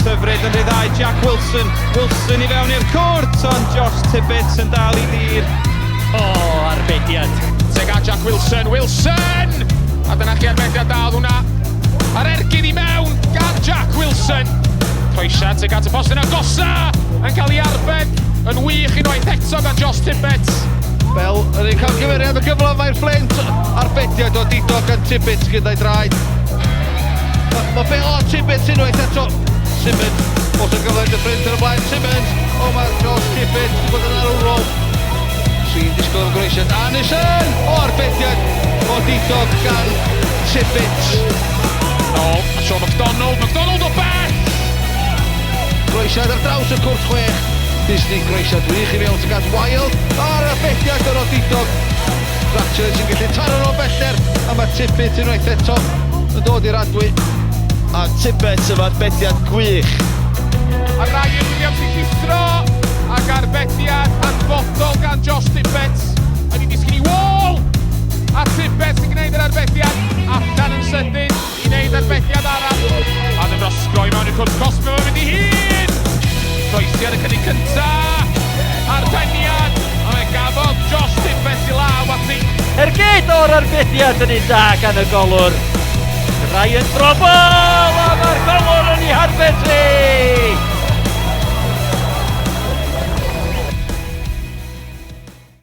Hyfryd yn rhyddhau Jack Wilson. Wilson I fewn i'r cwrt, ond Josh Tibbetts yn dal I ddir. Arbediad. Teg a Jack Wilson, Wilson! A dyna chi arbediadau hwnna. A'r ergyd I mewn gan Jack Wilson. Croesiad teg at y post yna gosa yn cael ei arbed yn wych unwaith eto gan Josh Tibbetts. Fel yn ei cael gymeriad y gyflym mae'r Flint. Arbediad o Dido gan Tibbetts gyda'i draed. Mae be o Tibbetts unwaith eto. Simmons, os yn gyflym y Flint yn y blaen. Simmons, o mae Josh Tibbetts bod yn arwrol. Trin disgwyl am Groesiad. Anderson, o arbediad o Dido gan Tibbetts. No, a Sean McDonald o bell! Groesiad ar draws y cwrt chwech. Disney Groesiad wych I fewn sy'n gad Wild. A'r arbediad o'r Odidog. Ratchet sy'n gallu taro nhw beller. A mae Tibbetts unwaith eto yn dod i'r adwy. A Tibbetts efo arbediad gwych. A Ryan Williams I llithro. Ac arbediad hanfodol gan Josh Tibbetts. A ni'n disgyn I wall. A Tibbetts yn gwneud yr arbediad. Allan yn sydyn I wneud arbediad arall. A ddim rosgro I mewn i'r cwrs cosmo yn mynd I hun. Croesiad y cynnig cynta. Arbediad. A mae gafodd Josh Tibbetts I law at ni. Ergyd o'r arbediad yn un da gan y golwr. Ryan Drobol a mae'r golwr yn ei harbed tri.